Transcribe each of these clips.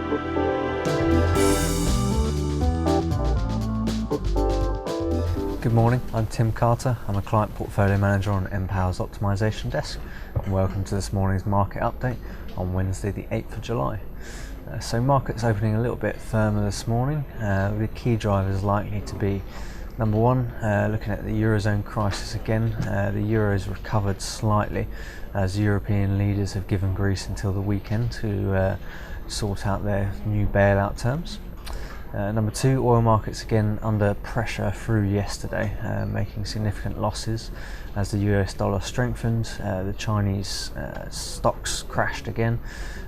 Good morning, I'm Tim Carter. I'm a Client Portfolio Manager on npower's Optimisation desk, and welcome to this morning's market update on Wednesday the 8th of July. So markets opening a little bit firmer this morning. The key drivers likely to be number one, looking at the Eurozone crisis again. The Euro's recovered slightly as European leaders have given Greece until the weekend to sort out their new bailout terms. Number two, oil markets again under pressure through yesterday, making significant losses as the US dollar strengthened. The Chinese stocks crashed again,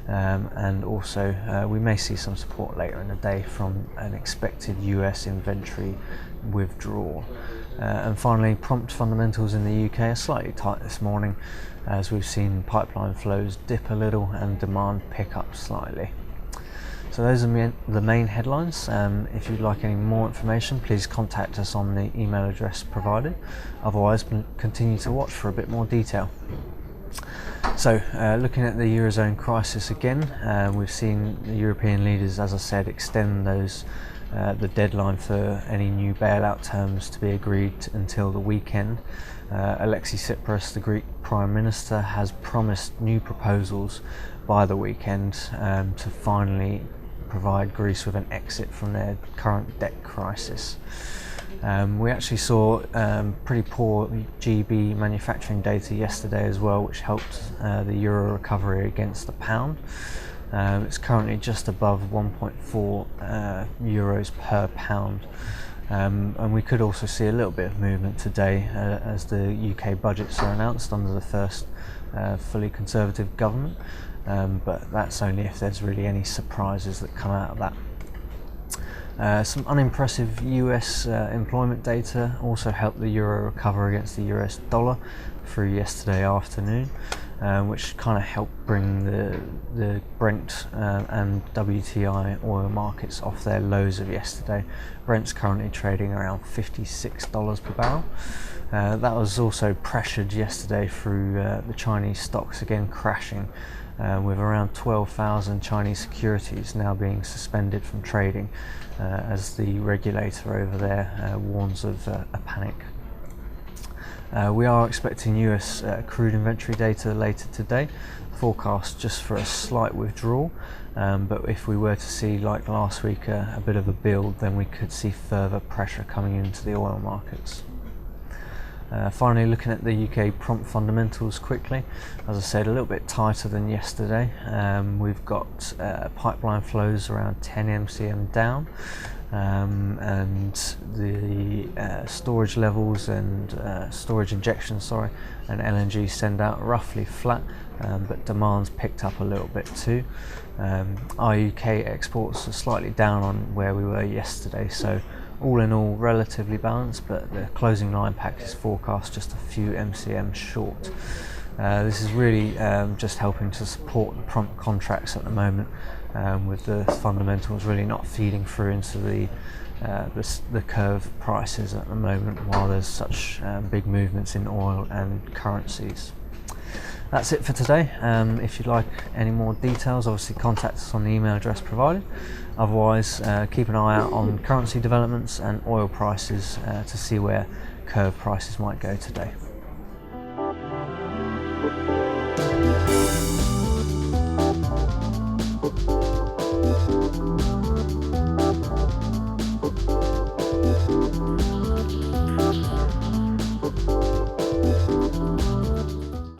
and also we may see some support later in the day from an expected US inventory withdrawal. And finally, prompt fundamentals in the UK are slightly tight this morning as we've seen pipeline flows dip a little and demand pick up slightly. So those are the main headlines. If you'd like any more information, please contact us on the email address provided. Otherwise, continue to watch for a bit more detail. So looking at the Eurozone crisis again, we've seen the European leaders, as I said, extend the deadline for any new bailout terms to be agreed until the weekend. Alexis Tsipras, the Greek Prime Minister, has promised new proposals by the weekend to finally provide Greece with an exit from their current debt crisis. We actually saw pretty poor GB manufacturing data yesterday as well, which helped the euro recovery against the pound. It's currently just above 1.4 euros per pound. And we could also see a little bit of movement today as the UK budgets are announced under the first fully Conservative government, but that's only if there's really any surprises that come out of that. Some unimpressive US employment data also helped the euro recover against the US dollar through yesterday afternoon, which kind of helped bring the Brent and WTI oil markets off their lows of yesterday. Brent's currently trading around $56 per barrel. That was also pressured yesterday through the Chinese stocks again crashing, with around 12,000 Chinese securities now being suspended from trading as the regulator over there warns of a panic. We are expecting US crude inventory data later today, forecast just for a slight withdrawal, but if we were to see, like last week, a bit of a build, then we could see further pressure coming into the oil markets. Finally, looking at the UK prompt fundamentals quickly, as I said, a little bit tighter than yesterday. We've got pipeline flows around 10 MCM down, and the storage levels and storage injections, and LNG send out roughly flat, but demand's picked up a little bit too. Our UK exports are slightly down on where we were yesterday, so all in all relatively balanced, but the closing line pack is forecast just a few MCM short. This is really just helping to support the prompt contracts at the moment, with the fundamentals really not feeding through into the curve prices at the moment, while there's such big movements in oil and currencies. That's it for today. If you'd like any more details, obviously contact us on the email address provided. Otherwise, keep an eye out on currency developments and oil prices to see where curve prices might go today.